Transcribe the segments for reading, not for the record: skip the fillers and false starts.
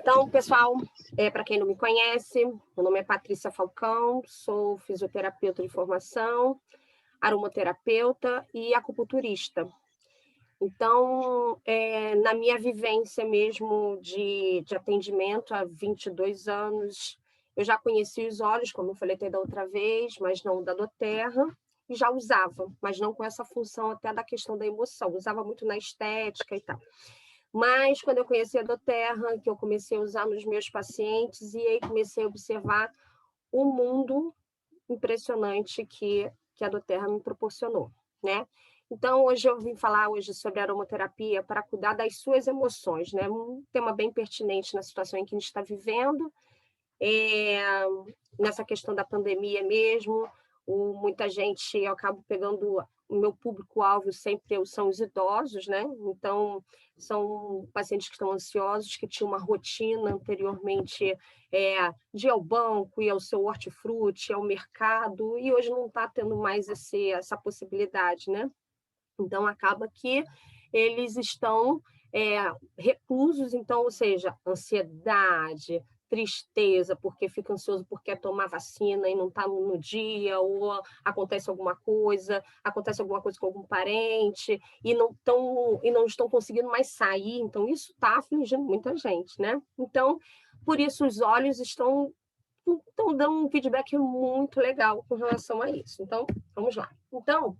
Então, pessoal, para quem não me conhece, meu nome é Patrícia Falcão, sou fisioterapeuta de formação, aromaterapeuta e acupunturista. Então, na minha vivência mesmo de atendimento há 22 anos, eu já conheci os óleos, como eu falei até da outra vez, mas não da doTERRA, e já usava, mas não com essa função até da questão da emoção, usava muito na estética e tal. Mas quando eu conheci a doTERRA, que eu comecei a usar nos meus pacientes, e aí comecei a observar o mundo impressionante que a doTERRA me proporcionou, né? Então, hoje eu vim falar sobre aromaterapia para cuidar das suas emoções, né? Um tema bem pertinente na situação em que a gente está vivendo, nessa questão da pandemia mesmo. Muita gente, eu acabo pegando, o meu público-alvo sempre são os idosos, né? Então, são pacientes que estão ansiosos, que tinham uma rotina anteriormente de ir ao banco, ir ao seu hortifruti, ao mercado, e hoje não está tendo mais essa possibilidade, né? Então, acaba que eles estão reclusos, então, ou seja, ansiedade, tristeza, porque fica ansioso porque quer tomar vacina e não está no dia, ou acontece alguma coisa com algum parente, e não estão conseguindo mais sair. Então, isso está afligindo muita gente, né? Então, por isso, os olhos estão dando um feedback muito legal com relação a isso. Então, vamos lá. Então,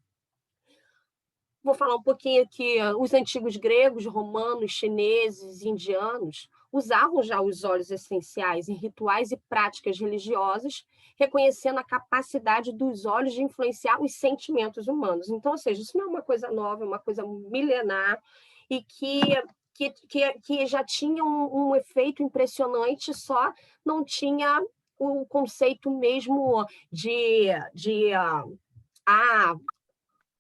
vou falar um pouquinho aqui. Os antigos gregos, romanos, chineses, indianos usavam já os óleos essenciais em rituais e práticas religiosas, reconhecendo a capacidade dos óleos de influenciar os sentimentos humanos. Então, ou seja, isso não é uma coisa nova, é uma coisa milenar e que já tinha um efeito impressionante, só não tinha o conceito mesmo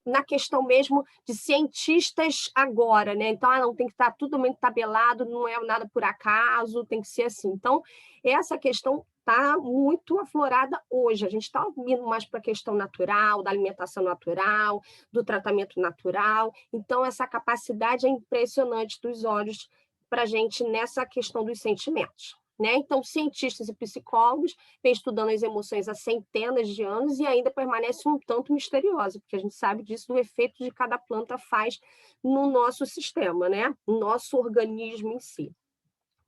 na questão mesmo de cientistas agora, né? Então, não tem que estar tudo muito tabelado, não é nada por acaso, tem que ser assim. Então, essa questão está muito aflorada hoje. A gente está indo mais para a questão natural, da alimentação natural, do tratamento natural. Então, essa capacidade é impressionante dos óleos para a gente nessa questão dos sentimentos, né? Então, cientistas e psicólogos vêm estudando as emoções há centenas de anos e ainda permanece um tanto misteriosa, porque a gente sabe disso, do efeito de cada planta faz no nosso sistema, né? No nosso organismo em si.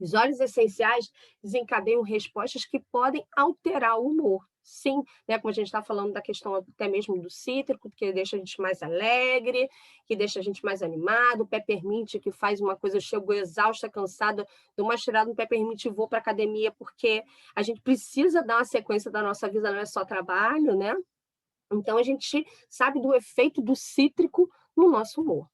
Os óleos essenciais desencadeiam respostas que podem alterar o humor. Sim, né? Como a gente está falando da questão até mesmo do cítrico, que deixa a gente mais alegre, que deixa a gente mais animado, o peppermint, que faz uma coisa, eu chego exausta, cansada, dou uma tirada no peppermint e vou para a academia, porque a gente precisa dar uma sequência da nossa vida, não é só trabalho, né? Então, a gente sabe do efeito do cítrico no nosso humor.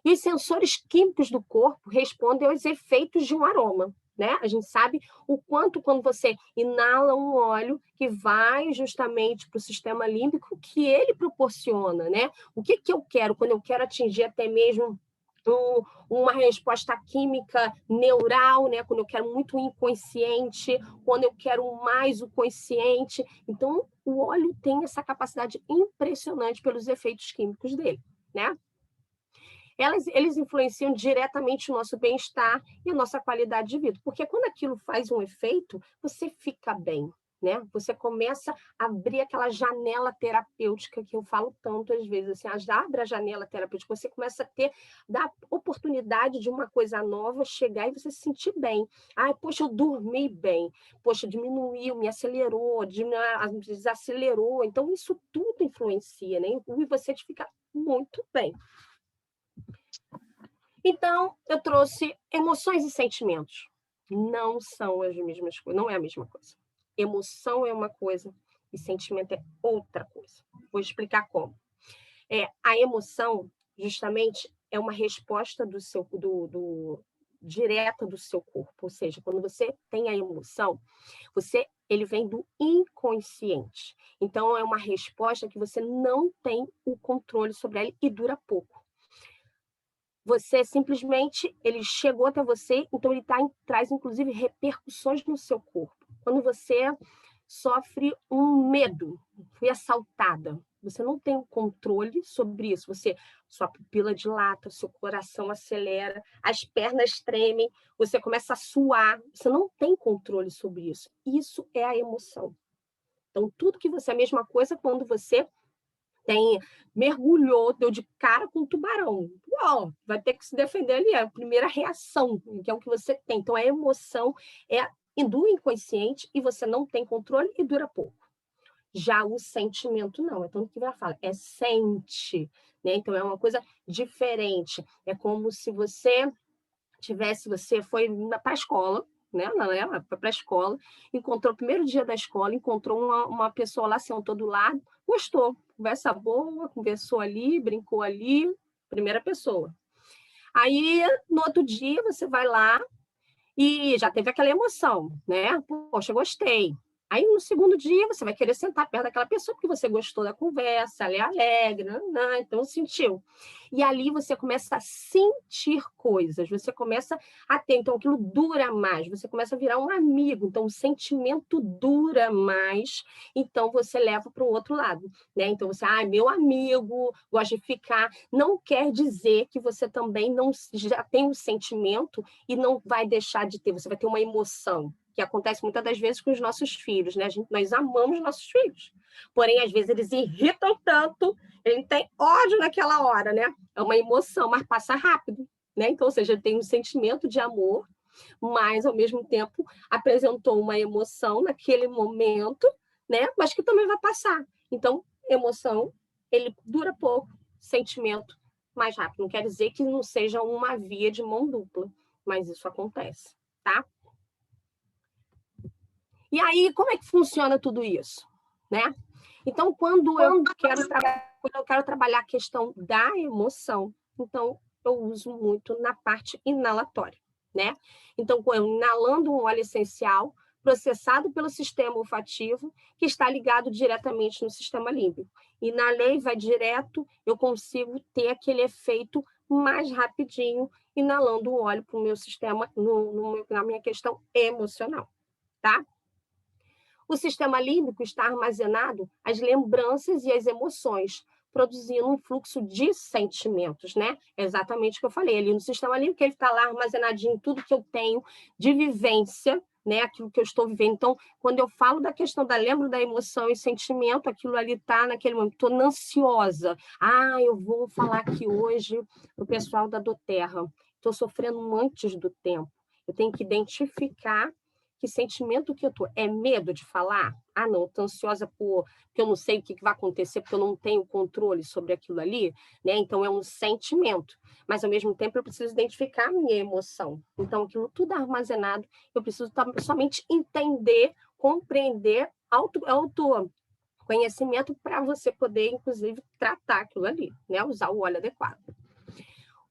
E os sensores químicos do corpo respondem aos efeitos de um aroma, né? A gente sabe o quanto, quando você inala um óleo que vai justamente para o sistema límbico, que ele proporciona, né? O que eu quero quando eu quero atingir até mesmo uma resposta química neural, né? Quando eu quero muito o inconsciente, quando eu quero mais o consciente. Então, o óleo tem essa capacidade impressionante pelos efeitos químicos dele, né? Eles influenciam diretamente o nosso bem-estar e a nossa qualidade de vida, porque quando aquilo faz um efeito, você fica bem, né? Você começa a abrir aquela janela terapêutica que eu falo tanto às vezes, assim, abre a janela terapêutica, você começa a dar oportunidade de uma coisa nova chegar e você se sentir bem. Ai, poxa, eu dormi bem, poxa, diminuiu, me acelerou, desacelerou, então isso tudo influencia, né? E você fica muito bem. Então, eu trouxe emoções e sentimentos. Não são as mesmas coisas, não é a mesma coisa. Emoção é uma coisa e sentimento é outra coisa. Vou explicar como. A emoção, justamente, é uma resposta direta do seu corpo. Ou seja, quando você tem a emoção, ele vem do inconsciente. Então, é uma resposta que você não tem o controle sobre ela e dura pouco. Você simplesmente, ele chegou até você, então ele traz, inclusive, repercussões no seu corpo. Quando você sofre um medo, fui assaltada, Você não tem o controle sobre isso. Sua pupila dilata, seu coração acelera, as pernas tremem, você começa a suar. Você não tem controle sobre isso. Isso é a emoção. Então, tudo que você... É a mesma coisa quando você mergulhou, deu de cara com um tubarão. Uau, vai ter que se defender ali, é a primeira reação, que é o que você tem. Então, a emoção é do inconsciente e você não tem controle e dura pouco. Já o sentimento não, é tanto que ela fala, é sente, né? Então, é uma coisa diferente. É como se você foi para a escola, né? Foi para a escola, encontrou o primeiro dia da escola, encontrou uma pessoa lá, sentou do lado, gostou, conversa boa, conversou ali, brincou ali, primeira pessoa. Aí, no outro dia, você vai lá e já teve aquela emoção, né? Poxa, gostei. Aí, no segundo dia, você vai querer sentar perto daquela pessoa porque você gostou da conversa, ela é alegre, né? Então sentiu. E ali você começa a sentir coisas, você começa a ter, então aquilo dura mais, você começa a virar um amigo, então o sentimento dura mais, então você leva para o outro lado, né? Então você, meu amigo, gosta de ficar. Não quer dizer que você também não já tem um sentimento e não vai deixar de ter, você vai ter uma emoção, que acontece muitas das vezes com os nossos filhos, né? Nós amamos nossos filhos, porém, às vezes, eles irritam tanto, a gente tem ódio naquela hora, né? É uma emoção, mas passa rápido, né? Então, ou seja, tem um sentimento de amor, mas, ao mesmo tempo, apresentou uma emoção naquele momento, né? Mas que também vai passar. Então, emoção, ele dura pouco, sentimento mais rápido. Não quer dizer que não seja uma via de mão dupla, mas isso acontece, tá? E aí, como é que funciona tudo isso? Né? Então, quando eu quero trabalhar a questão da emoção, então eu uso muito na parte inalatória. Né? Então, inalando um óleo essencial processado pelo sistema olfativo, que está ligado diretamente no sistema límbico. Inalei, vai direto, eu consigo ter aquele efeito mais rapidinho, inalando o óleo para o meu sistema, na minha questão emocional. Tá? O sistema límbico está armazenado as lembranças e as emoções, produzindo um fluxo de sentimentos, né? É exatamente o que eu falei. Ali no sistema límbico, ele está lá armazenadinho tudo que eu tenho de vivência, né? Aquilo que eu estou vivendo. Então, quando eu falo da questão lembro da emoção e sentimento, aquilo ali está naquele momento. Estou ansiosa. Eu vou falar aqui hoje para o pessoal da Doterra. Estou sofrendo antes do tempo. Eu tenho que identificar que sentimento que eu tô? É medo de falar? Não, estou ansiosa porque eu não sei o que vai acontecer, porque eu não tenho controle sobre aquilo ali, né? Então, é um sentimento. Mas, ao mesmo tempo, eu preciso identificar a minha emoção. Então, aquilo tudo armazenado, eu preciso somente entender, compreender, autoconhecimento para você poder, inclusive, tratar aquilo ali, né? Usar o óleo adequado.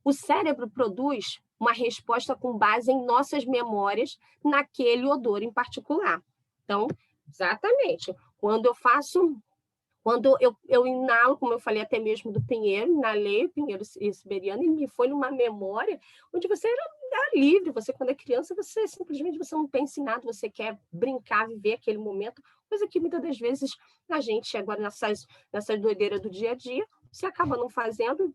O cérebro produz uma resposta com base em nossas memórias naquele odor em particular. Então, exatamente, quando eu inalo, como eu falei até mesmo do pinheiro, inalei o pinheiro siberiano e me foi numa memória onde você era livre, você quando é criança, você simplesmente você não pensa em nada, você quer brincar, viver aquele momento, coisa que muitas das vezes a gente, agora nessas doideiras do dia a dia, você acaba não fazendo,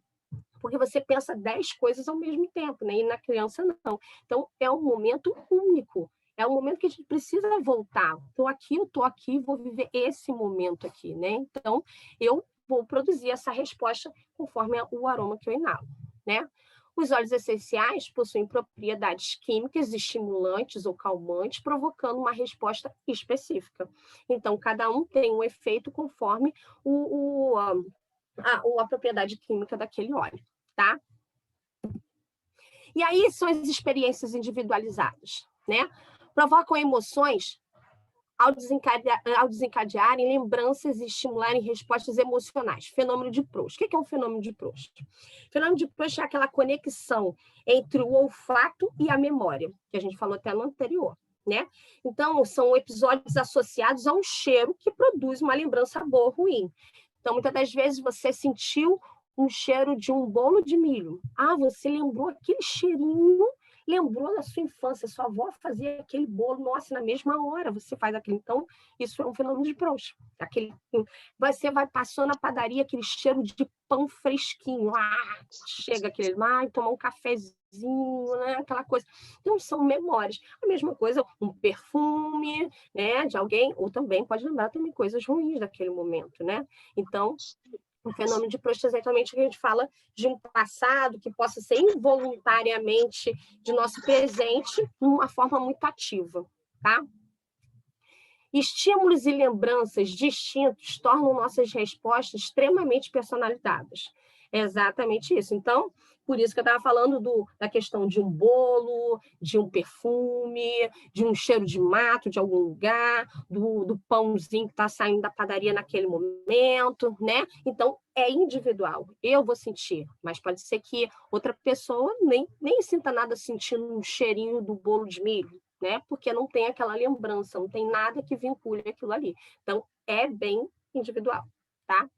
porque você pensa 10 coisas ao mesmo tempo, né? E na criança não. Então, é um momento único, é um momento que a gente precisa voltar. Estou aqui, vou viver esse momento aqui, né? Então, eu vou produzir essa resposta conforme o aroma que eu inalo, né? Os óleos essenciais possuem propriedades químicas estimulantes ou calmantes, provocando uma resposta específica. Então, cada um tem um efeito conforme a propriedade química daquele óleo, tá? E aí são as experiências individualizadas, né? Provocam emoções ao desencadearem lembranças e estimularem respostas emocionais. Fenômeno de Proust. O que é um fenômeno de Proust? O fenômeno de Proust é aquela conexão entre o olfato e a memória, que a gente falou até no anterior, né? Então, são episódios associados a um cheiro que produz uma lembrança boa ou ruim. Então, muitas das vezes você sentiu um cheiro de um bolo de milho. Você lembrou aquele cheirinho lembrou da sua infância, sua avó fazia aquele bolo, nossa, na mesma hora você faz aquilo. Então, isso é um fenômeno de Proust. Você vai passando na padaria, aquele cheiro de pão fresquinho, chega aquele, tomar um cafezinho, né? Aquela coisa. Então, são memórias. A mesma coisa, um perfume, né, de alguém, ou também pode lembrar também coisas ruins daquele momento, né? Então, o fenômeno de Proust é exatamente o que a gente fala de um passado que possa ser involuntariamente de nosso presente, de uma forma muito ativa, tá? Estímulos e lembranças distintos tornam nossas respostas extremamente personalizadas. É exatamente isso. Então, por isso que eu estava falando da questão de um bolo, de um perfume, de um cheiro de mato de algum lugar, do pãozinho que está saindo da padaria naquele momento, né? Então, é individual. Eu vou sentir, mas pode ser que outra pessoa nem sinta nada sentindo um cheirinho do bolo de milho, né? Porque não tem aquela lembrança, não tem nada que vincule aquilo ali. Então, é bem individual, tá?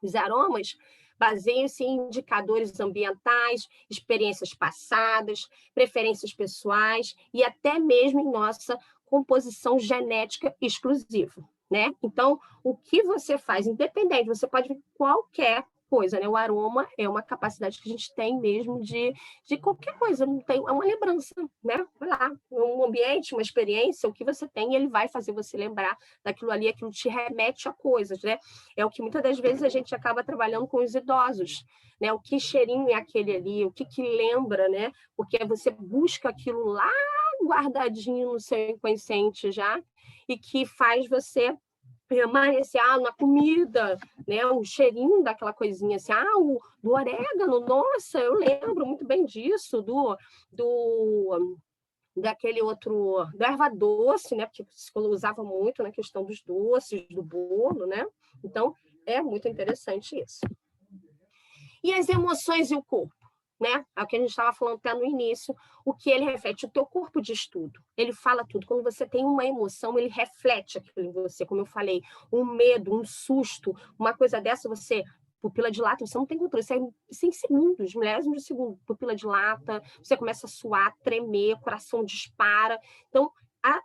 Os aromas baseiam-se em indicadores ambientais, experiências passadas, preferências pessoais e até mesmo em nossa composição genética exclusiva, né? Então, o que você faz, independente, você pode ver qualquer coisa, né? O aroma é uma capacidade que a gente tem mesmo de qualquer coisa, não tem, é uma lembrança, né? Vai lá, um ambiente, uma experiência, o que você tem, ele vai fazer você lembrar daquilo ali, aquilo te remete a coisas, né? É o que muitas das vezes a gente acaba trabalhando com os idosos, né? O que cheirinho é aquele ali, o que lembra, né? Porque você busca aquilo lá guardadinho no seu inconsciente já e que faz você permanecer na comida, né? O cheirinho daquela coisinha assim, do orégano, nossa, eu lembro muito bem disso, daquele outro, da erva doce, né? Porque se usava muito na questão dos doces, do bolo, né? Então, é muito interessante isso. E as emoções e o corpo, né? É o que a gente estava falando até no início, o que ele reflete, o teu corpo diz tudo, ele fala tudo. Quando você tem uma emoção, ele reflete aquilo em você, como eu falei, um medo, um susto, uma coisa dessa, você pupila dilata, você não tem controle, você em segundos, milésimos de segundo, pupila dilata, você começa a suar, tremer, coração dispara. Então,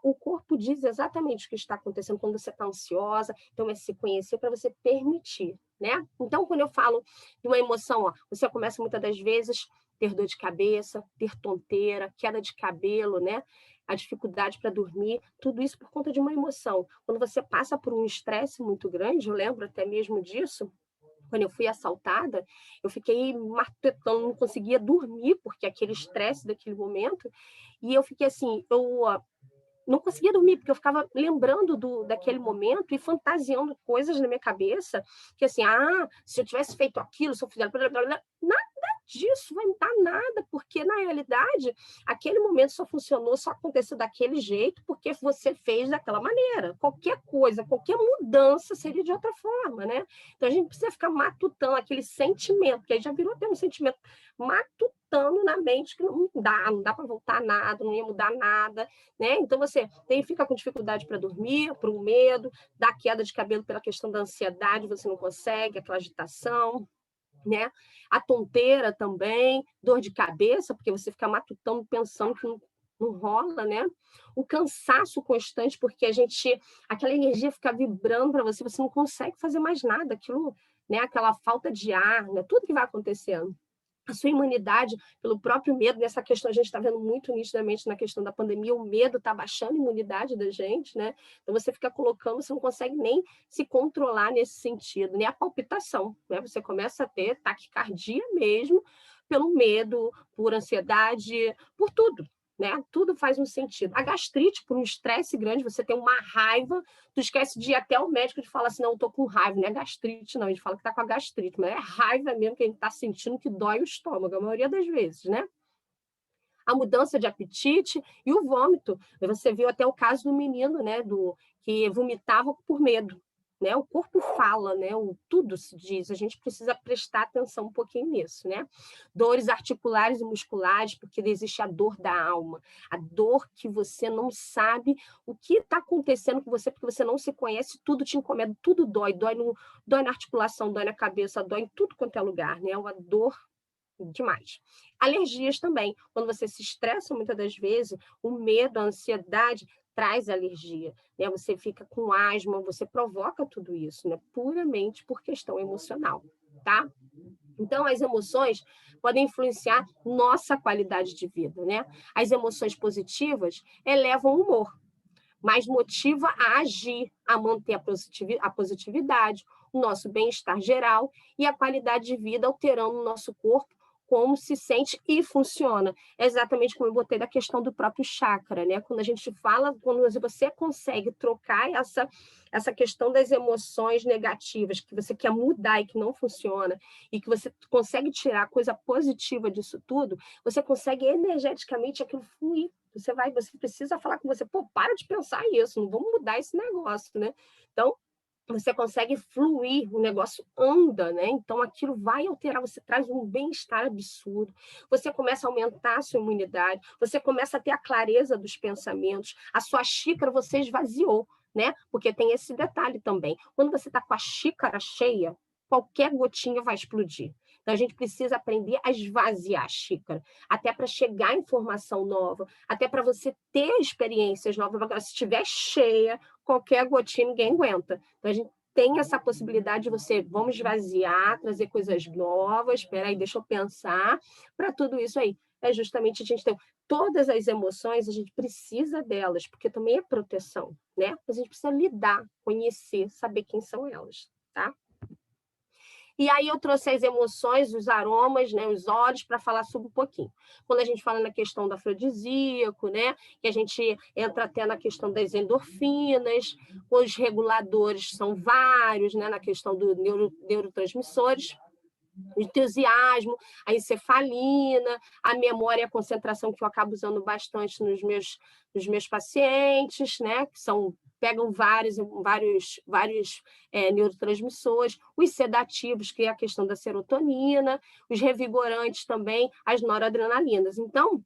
o corpo diz exatamente o que está acontecendo quando você está ansiosa, então é se conhecer para você permitir, né? Então, quando eu falo de uma emoção, você começa muitas das vezes ter dor de cabeça, ter tonteira, queda de cabelo, né? A dificuldade para dormir, tudo isso por conta de uma emoção. Quando você passa por um estresse muito grande, eu lembro até mesmo disso, quando eu fui assaltada, eu fiquei martetando, não conseguia dormir, porque aquele estresse daquele momento, e eu fiquei assim, eu não conseguia dormir, porque eu ficava lembrando daquele momento e fantasiando coisas na minha cabeça, que assim, se eu tivesse feito aquilo, se eu fizesse... Nada disso vai dar nada, porque na realidade, aquele momento só funcionou, só aconteceu daquele jeito, porque você fez daquela maneira. Qualquer coisa, qualquer mudança seria de outra forma, né? Então a gente precisa ficar matutando aquele sentimento, que aí já virou até um sentimento, matutando na mente que não dá para voltar nada, não ia mudar nada, né? Então você fica com dificuldade para dormir, por um medo, dá queda de cabelo pela questão da ansiedade, você não consegue, aquela agitação, né? A tonteira também, dor de cabeça, porque você fica matutando, pensando que não rola, né? O cansaço constante, porque aquela energia fica vibrando para você, você não consegue fazer mais nada, aquilo, né? Aquela falta de ar, né? Tudo que vai acontecendo. A sua imunidade pelo próprio medo, nessa questão a gente está vendo muito nitidamente na questão da pandemia, o medo está baixando a imunidade da gente, né? Então você fica colocando, você não consegue nem se controlar nesse sentido, nem a palpitação, né? Você começa a ter taquicardia mesmo pelo medo, por ansiedade, por tudo, né? Tudo faz um sentido. A gastrite, por um estresse grande, você tem uma raiva, tu esquece de ir até o médico e fala assim, não, eu tô com raiva, não é gastrite, não, a gente fala que tá com a gastrite, mas é raiva mesmo que a gente tá sentindo que dói o estômago, a maioria das vezes, né? A mudança de apetite e o vômito. Você viu até o caso do menino, né, que vomitava por medo, né? O corpo fala, né? Tudo se diz. A gente precisa prestar atenção um pouquinho nisso, né? Dores articulares e musculares, porque existe a dor da alma, a dor que você não sabe o que está acontecendo com você, porque você não se conhece, tudo te incomoda, tudo dói, dói na articulação, dói na cabeça, dói em tudo quanto é lugar, né? Uma dor, demais. Alergias também. Quando você se estressa, muitas das vezes, o medo, a ansiedade traz alergia, né? Você fica com asma, você provoca tudo isso, né? Puramente por questão emocional, tá? Então, as emoções podem influenciar nossa qualidade de vida, né? As emoções positivas elevam o humor, mas motiva a agir, a manter a positividade, o nosso bem-estar geral e a qualidade de vida, alterando o nosso corpo, como se sente e funciona. É exatamente como eu botei da questão do próprio chakra, né? Quando a gente fala, quando você consegue trocar essa questão das emoções negativas, que você quer mudar e que não funciona, e que você consegue tirar coisa positiva disso tudo, você consegue energeticamente aquilo fluir. Você precisa falar com você, pô, para de pensar isso, não vamos mudar esse negócio, né? Então, você consegue fluir, o negócio anda, né? Então aquilo vai alterar, você traz um bem-estar absurdo, você começa a aumentar a sua imunidade, você começa a ter a clareza dos pensamentos, a sua xícara você esvaziou, né? Porque tem esse detalhe também. Quando você está com a xícara cheia, qualquer gotinha vai explodir. Então a gente precisa aprender a esvaziar a xícara, até para chegar informação nova, até para você ter experiências novas. Agora, se estiver cheia, qualquer gotinha ninguém aguenta. Então, a gente tem essa possibilidade de você, vamos esvaziar, trazer coisas novas, espera aí, deixa eu pensar, para tudo isso aí. É justamente a gente ter todas as emoções, a gente precisa delas, porque também é proteção, né? A gente precisa lidar, conhecer, saber quem são elas, tá? E aí eu trouxe as emoções, os aromas, né, os olhos, para falar sobre um pouquinho. Quando a gente fala na questão do afrodisíaco, né, que a gente entra até na questão das endorfinas, os reguladores são vários, né, na questão dos neurotransmissores, o entusiasmo, a encefalina, a memória e a concentração, que eu acabo usando bastante nos meus pacientes, né? Que pegam vários neurotransmissores, os sedativos, que é a questão da serotonina, os revigorantes também, as noradrenalinas. Então,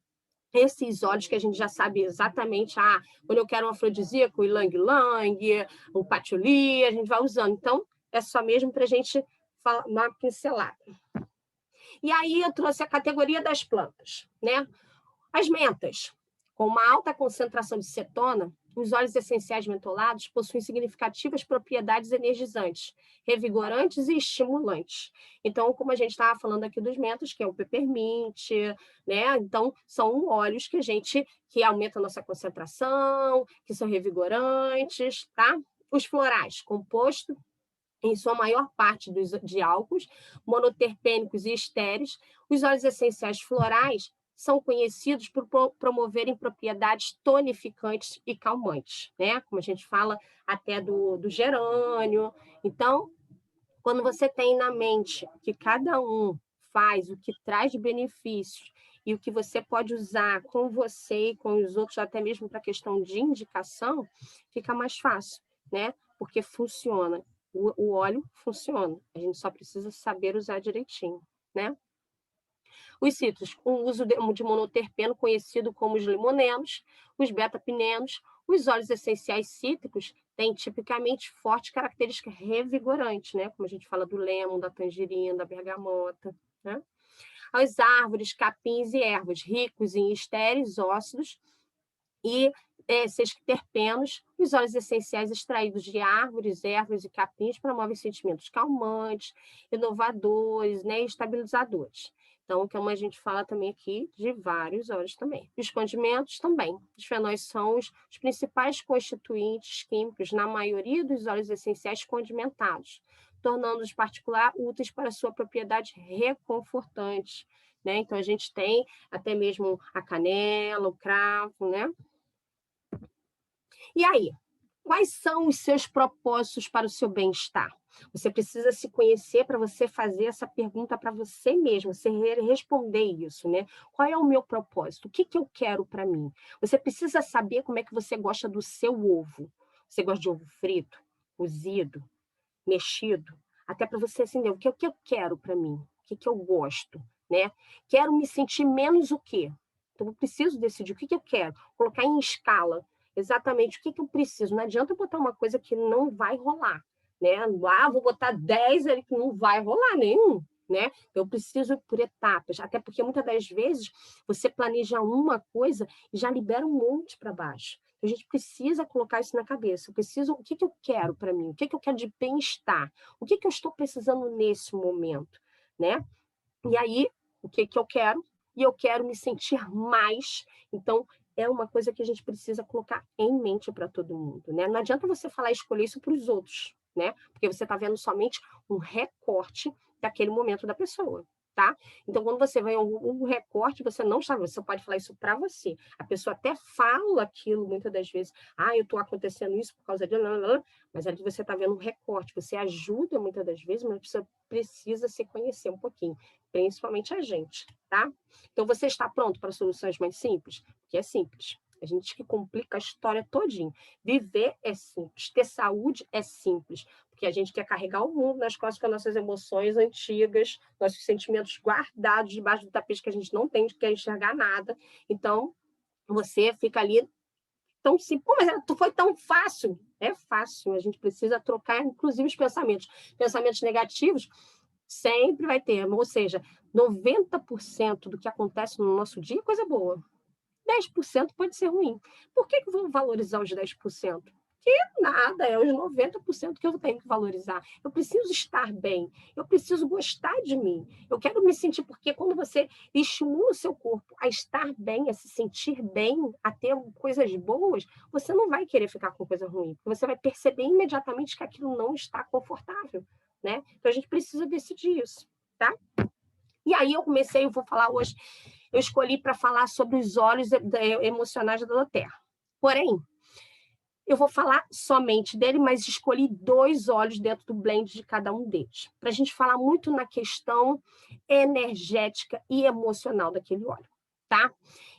esses óleos que a gente já sabe exatamente, quando eu quero um afrodisíaco, o ylang-ylang, o patchouli, a gente vai usando. Então, é só mesmo para a gente falar uma pincelada. E aí eu trouxe a categoria das plantas, né? As mentas, com uma alta concentração de cetona, os óleos essenciais mentolados possuem significativas propriedades energizantes, revigorantes e estimulantes. Então, como a gente estava falando aqui dos mentos, que é o peppermint, né? Então, são óleos que aumentam a nossa concentração, que são revigorantes, tá? Os florais, composto em sua maior parte de álcools, monoterpênicos e estéreis, os óleos essenciais florais são conhecidos por promoverem propriedades tonificantes e calmantes, né? Como a gente fala até do gerânio. Então, quando você tem na mente que cada um faz o que traz de benefícios e o que você pode usar com você e com os outros, até mesmo para questão de indicação, fica mais fácil, né? Porque funciona. O óleo funciona. A gente só precisa saber usar direitinho, né? Os cítricos, o uso de monoterpeno, conhecido como os limonenos, os beta-pinenos, os óleos essenciais cítricos têm tipicamente fortes características revigorantes, né? Como a gente fala do lemon, da tangerina, da bergamota, né? As árvores, capins e ervas ricos em estéreis, óxidos e sesquiterpenos, os óleos essenciais extraídos de árvores, ervas e capins promovem sentimentos calmantes, inovadores, né, e estabilizadores. Então, como a gente fala também aqui de vários óleos também. Os condimentos também. Os fenóis são os principais constituintes químicos na maioria dos óleos essenciais condimentados, tornando-os particular úteis para sua propriedade reconfortante, né? Então, a gente tem até mesmo a canela, o cravo, né? E aí, quais são os seus propósitos para o seu bem-estar? Você precisa se conhecer para você fazer essa pergunta para você mesmo, você responder isso, né? Qual é o meu propósito? O que eu quero para mim? Você precisa saber como é que você gosta do seu ovo. Você gosta de ovo frito, cozido, mexido? Até para você entender o que eu quero para mim, o que eu gosto, né? Quero me sentir menos o quê? Então, eu preciso decidir o que eu quero, colocar em escala exatamente o que eu preciso. Não adianta eu botar uma coisa que não vai rolar, né? Vou botar 10 ali que não vai rolar nenhum, né? Eu preciso ir por etapas, até porque muitas das vezes você planeja uma coisa e já libera um monte para baixo. A gente precisa colocar isso na cabeça. Eu preciso, o que que eu quero para mim? O que que eu quero de bem-estar? O que que eu estou precisando nesse momento, né? E aí, o que que eu quero? E eu quero me sentir mais. Então, é uma coisa que a gente precisa colocar em mente para todo mundo, né? Não adianta você falar e escolher isso para os outros, né? Porque você está vendo somente um recorte daquele momento da pessoa, tá? Então, quando você vê um recorte, você não sabe, você pode falar isso para você. A pessoa até fala aquilo muitas das vezes, eu estou acontecendo isso por causa de... Mas ali você está vendo um recorte, você ajuda muitas das vezes, mas você precisa se conhecer um pouquinho, principalmente a gente, tá? Então, você está pronto para soluções mais simples? Porque é simples. A gente que complica a história todinha. Viver é simples, ter saúde é simples, porque a gente quer carregar o mundo nas costas com as nossas emoções antigas, nossos sentimentos guardados debaixo do tapete que a gente não tem, quer enxergar nada. Então, você fica ali tão simples. Pô, mas foi tão fácil. É fácil, a gente precisa trocar, inclusive, os pensamentos. Pensamentos negativos sempre vai ter, ou seja, 90% do que acontece no nosso dia é coisa boa. 10% pode ser ruim. Por que eu vou valorizar os 10%? Que nada, é os 90% que eu tenho que valorizar. Eu preciso estar bem, eu preciso gostar de mim. Eu quero me sentir, porque quando você estimula o seu corpo a estar bem, a se sentir bem, a ter coisas boas, você não vai querer ficar com coisa ruim, porque você vai perceber imediatamente que aquilo não está confortável, né? Então a gente precisa decidir isso, tá? E aí eu vou falar hoje, eu escolhi para falar sobre os olhos emocionais da Dorothea. Porém, eu vou falar somente dele, mas escolhi 2 olhos dentro do blend de cada um deles, para a gente falar muito na questão energética e emocional daquele óleo, tá?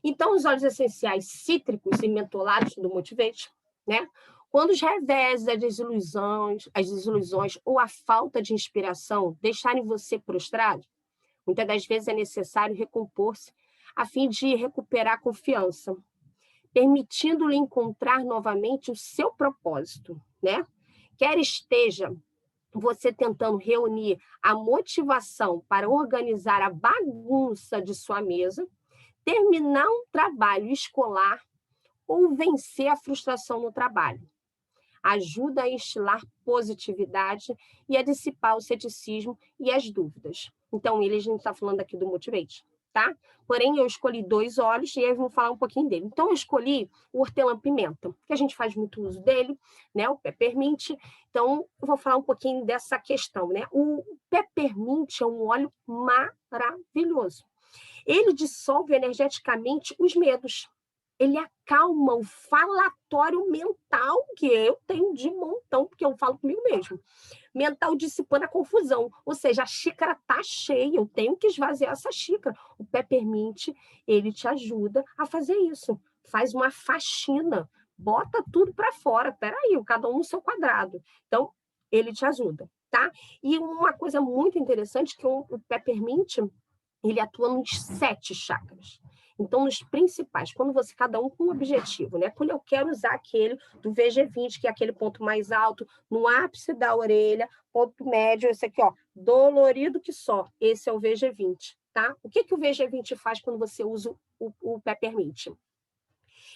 Então, os óleos essenciais cítricos e mentolados do Motivate, né? Quando os revés, as desilusões ou a falta de inspiração deixarem você prostrado, muitas das vezes é necessário recompor-se a fim de recuperar a confiança, permitindo-lhe encontrar novamente o seu propósito, né? Quer esteja você tentando reunir a motivação para organizar a bagunça de sua mesa, terminar um trabalho escolar ou vencer a frustração no trabalho. Ajuda a instilar positividade e a dissipar o ceticismo e as dúvidas. Então, a gente está falando aqui do Motivate, tá? Porém, eu escolhi 2 óleos e aí vamos falar um pouquinho dele. Então, eu escolhi o hortelã-pimenta, que a gente faz muito uso dele, né? O peppermint. Então, eu vou falar um pouquinho dessa questão, né? O peppermint é um óleo maravilhoso. Ele dissolve energeticamente os medos. Ele acalma o falatório mental que eu tenho de montão, porque eu falo comigo mesmo. Mental dissipando a confusão. Ou seja, a xícara está cheia, eu tenho que esvaziar essa xícara. O peppermint, ele te ajuda a fazer isso. Faz uma faxina, bota tudo para fora. Peraí, cada um no seu quadrado. Então, ele te ajuda, tá? E uma coisa muito interessante que o peppermint, ele atua nos 7 chakras. Então, nos principais, quando você, cada um com um objetivo, né? Quando eu quero usar aquele do VG20, que é aquele ponto mais alto, no ápice da orelha, ponto médio, esse aqui, ó, dolorido que só. Esse é o VG20, tá? O que que o VG20 faz quando você usa o peppermint?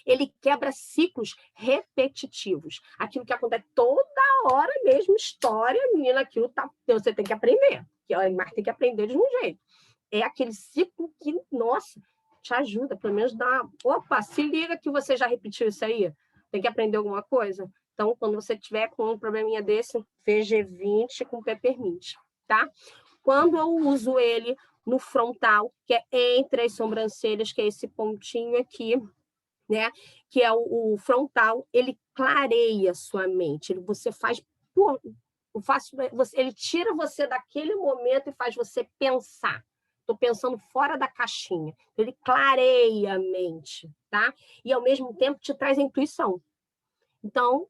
Ele quebra ciclos repetitivos. Aquilo que acontece toda hora, mesmo história, menina, aquilo tá, você tem que aprender. Mas tem que aprender de um jeito. É aquele ciclo que, nossa, te ajuda, pelo menos dá. Opa, se liga que você já repetiu isso aí. Tem que aprender alguma coisa. Então, quando você tiver com um probleminha desse, VG20 com peppermint, tá? Quando eu uso ele no frontal, que é entre as sobrancelhas, que é esse pontinho aqui, né? Que é o frontal, ele clareia sua mente. Você faz, pô, ele tira você daquele momento e faz você pensar. Estou pensando fora da caixinha. Ele clareia a mente, tá? E ao mesmo tempo te traz a intuição. Então,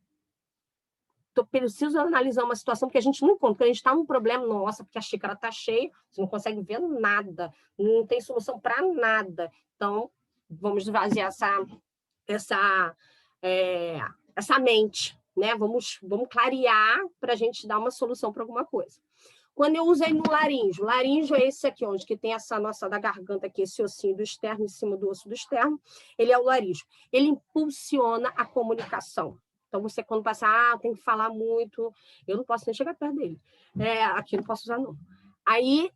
eu preciso analisar uma situação que a gente não encontra. Quando a gente está num problema, nossa, porque a xícara está cheia, você não consegue ver nada, não tem solução para nada. Então, vamos esvaziar essa, é, essa mente, né? Vamos clarear para a gente dar uma solução para alguma coisa. Quando eu uso ele no laríngeo, laríngeo é esse aqui, onde que tem essa nossa da garganta aqui, esse ossinho do externo, em cima do osso do externo, ele é o laríngeo. Ele impulsiona a comunicação. Então, você quando passa, tem que falar muito, eu não posso nem chegar perto dele. Aqui não posso usar, não. Aí,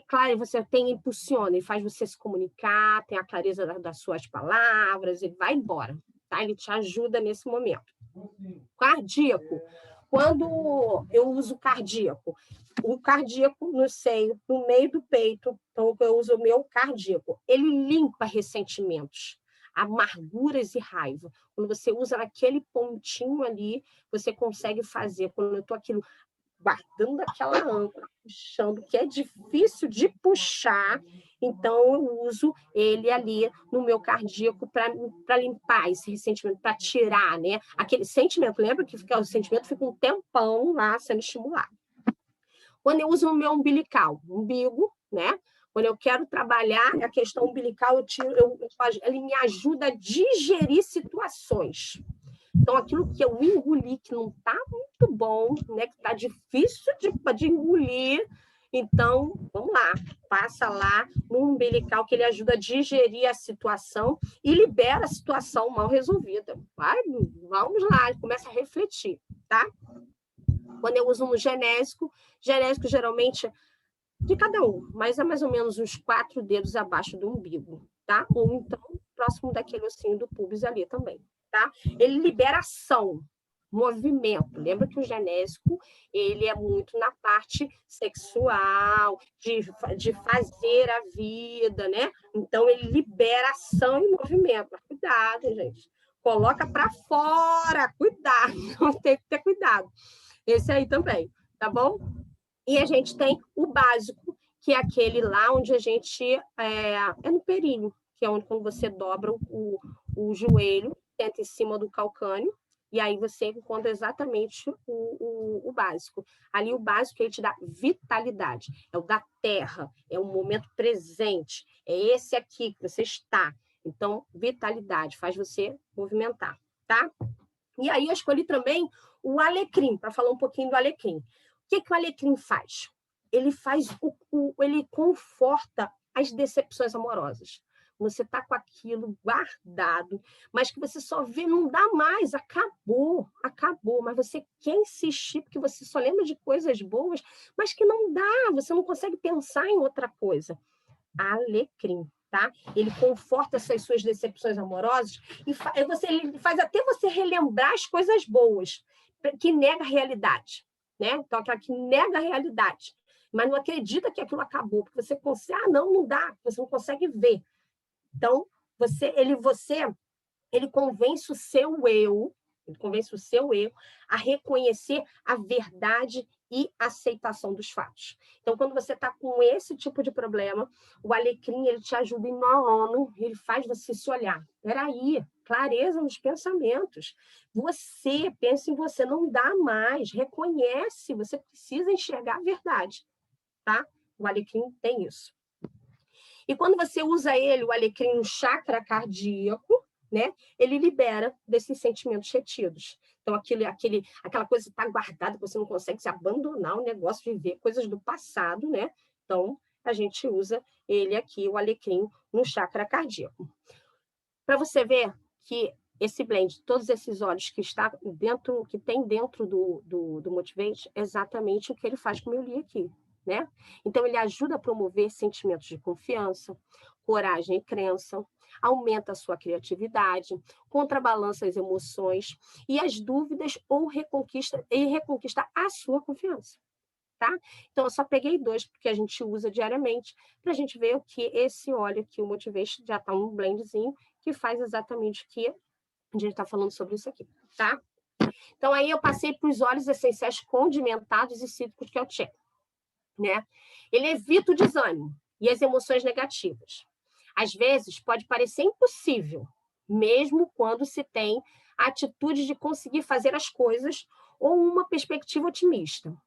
claro, você impulsiona, ele faz você se comunicar, tem a clareza das suas palavras, ele vai embora, tá? Ele te ajuda nesse momento. Cardíaco. Quando eu uso cardíaco, o cardíaco no seio, no meio do peito, então eu uso o meu cardíaco. Ele limpa ressentimentos, amarguras e raiva. Quando você usa naquele pontinho ali, você consegue fazer. Quando eu estou aquilo guardando aquela âncora, puxando, que é difícil de puxar, então eu uso ele ali no meu cardíaco para limpar esse ressentimento, para tirar, né? Aquele sentimento, lembra que o sentimento fica um tempão lá sendo estimulado. Quando eu uso o meu umbilical, umbigo, né? Quando eu quero trabalhar a questão umbilical, ele me ajuda a digerir situações. Então, aquilo que eu engoli, que não está muito bom, né? Que está difícil de engolir, então, vamos lá, passa lá no umbilical, que ele ajuda a digerir a situação e libera a situação mal resolvida. Vamos lá, começa a refletir, tá? Quando eu uso um genésico geralmente de cada um, mas é mais ou menos uns 4 dedos abaixo do umbigo, tá? Ou então próximo daquele ossinho do pubis ali também, tá? Ele libera ação, movimento. Lembra que o genésico, ele é muito na parte sexual, de fazer a vida, né? Então, ele libera ação e movimento. Mas cuidado, gente. Coloca para fora, cuidado. Tem que ter cuidado. Esse aí também, tá bom? E a gente tem o básico, que é aquele lá onde a gente... É no períneo, que é onde quando você dobra o joelho, senta em cima do calcânio, e aí você encontra exatamente o básico. Ali o básico ele te dá vitalidade, é o da terra, é o momento presente, é esse aqui que você está. Então, vitalidade, faz você movimentar, tá? E aí eu escolhi também o alecrim, para falar um pouquinho do alecrim. O que o alecrim faz? Ele ele conforta as decepções amorosas. Você está com aquilo guardado, mas que você só vê, não dá mais, acabou. Mas você quer insistir, porque você só lembra de coisas boas, mas que não dá, você não consegue pensar em outra coisa. Alecrim, tá? Ele conforta essas suas decepções amorosas e ele faz até você relembrar as coisas boas, que nega a realidade, né? Então, aquela que nega a realidade, mas não acredita que aquilo acabou, porque você consegue, não dá, você não consegue ver. Então, ele convence o seu eu, a reconhecer a verdade e aceitação dos fatos. Então, quando você está com esse tipo de problema, o alecrim ele te ajuda ele faz você se olhar. Peraí, clareza nos pensamentos. Você pensa em você, não dá mais, reconhece, você precisa enxergar a verdade, tá? O alecrim tem isso. E quando você usa o alecrim no chakra cardíaco, né? Ele libera desses sentimentos retidos. Então, aquela coisa que está guardada, você não consegue se abandonar o negócio de ver coisas do passado, né? Então, a gente usa ele aqui, o alecrim, no chakra cardíaco. Para você ver que esse blend, todos esses óleos que tem dentro do Motivate, é exatamente o que ele faz, como eu li aqui, né? Então, ele ajuda a promover sentimentos de confiança, coragem e crença, aumenta a sua criatividade, contrabalança as emoções e as dúvidas reconquista a sua confiança, tá? Então, eu só peguei 2 porque a gente usa diariamente para a gente ver o que esse óleo aqui, o Motivation, já está um blendzinho que faz exatamente o que a gente está falando sobre isso aqui, tá? Então, aí eu passei para os óleos essenciais condimentados e cítricos, que é o Tchê, né? Ele evita o desânimo e as emoções negativas. Às vezes, pode parecer impossível, mesmo quando se tem a atitude de conseguir fazer as coisas ou uma perspectiva otimista.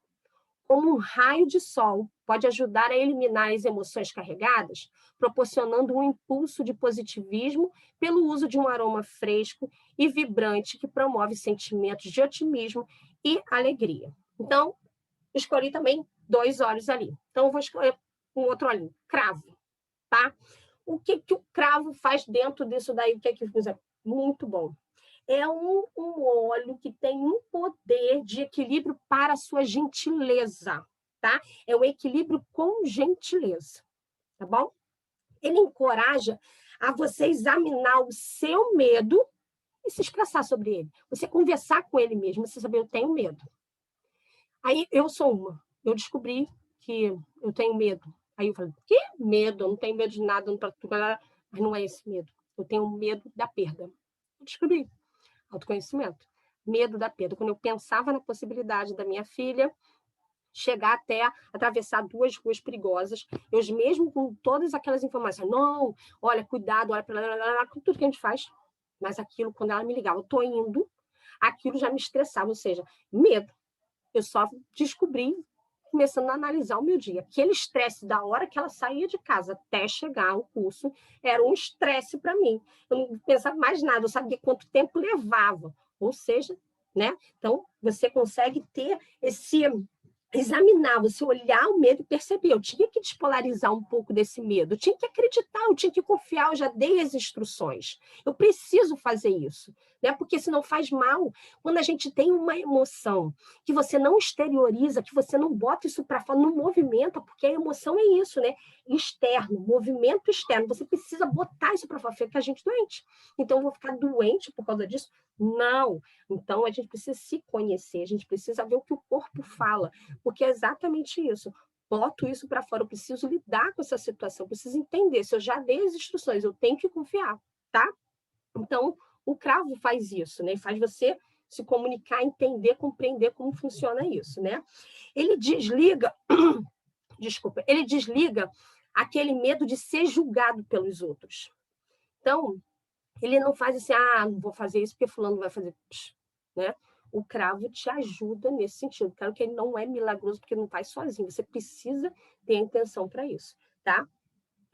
Como um raio de sol, pode ajudar a eliminar as emoções carregadas, proporcionando um impulso de positivismo pelo uso de um aroma fresco e vibrante que promove sentimentos de otimismo e alegria. Então, escolhi também 2 óleos ali. Então, eu vou escolher um outro olhinho, cravo, tá? O que o cravo faz dentro disso daí? O que é que usa? Muito bom. É um óleo que tem um poder de equilíbrio para a sua gentileza, tá? É o equilíbrio com gentileza, tá bom? Ele encoraja a você examinar o seu medo e se expressar sobre ele. Você conversar com ele mesmo, você saber, eu tenho medo. Aí eu sou uma. Eu descobri que eu tenho medo. Aí eu falei, que medo? Eu não tenho medo de nada, mas não é esse medo. Eu tenho medo da perda. Eu descobri. Autoconhecimento. Medo da perda. Quando eu pensava na possibilidade da minha filha chegar até atravessar 2 ruas perigosas, eu mesmo com todas aquelas informações, não, olha, cuidado, olha, com tudo que a gente faz, mas aquilo, quando ela me ligava, eu tô indo, aquilo já me estressava, ou seja, medo. Eu só descobri começando a analisar o meu dia. Aquele estresse da hora que ela saía de casa até chegar ao curso era um estresse para mim. Eu não pensava mais nada, eu sabia quanto tempo levava. Ou seja, né? Então, você consegue ter esse examinar, você olhar o medo e perceber. Eu tinha que despolarizar um pouco desse medo, eu tinha que acreditar, eu tinha que confiar, eu já dei as instruções. Eu preciso fazer isso, né? Porque senão faz mal. Quando a gente tem uma emoção que você não exterioriza, que você não bota isso para fora, não movimenta, porque a emoção é isso, né? Externo, movimento externo. Você precisa botar isso para fora, fica a gente doente. Então, eu vou ficar doente por causa disso? Não. Então, a gente precisa se conhecer, a gente precisa ver o que o corpo fala, porque é exatamente isso. Boto isso para fora, eu preciso lidar com essa situação, eu preciso entender. Se eu já dei as instruções, eu tenho que confiar, tá? Então, o cravo faz isso, né? Faz você se comunicar, entender, compreender como funciona isso, né? Ele desliga, desculpa, ele desliga aquele medo de ser julgado pelos outros. Então, ele não faz assim, não vou fazer isso porque fulano vai fazer, né? O cravo te ajuda nesse sentido. Claro que ele não é milagroso porque não faz sozinho. Você precisa ter intenção para isso, tá?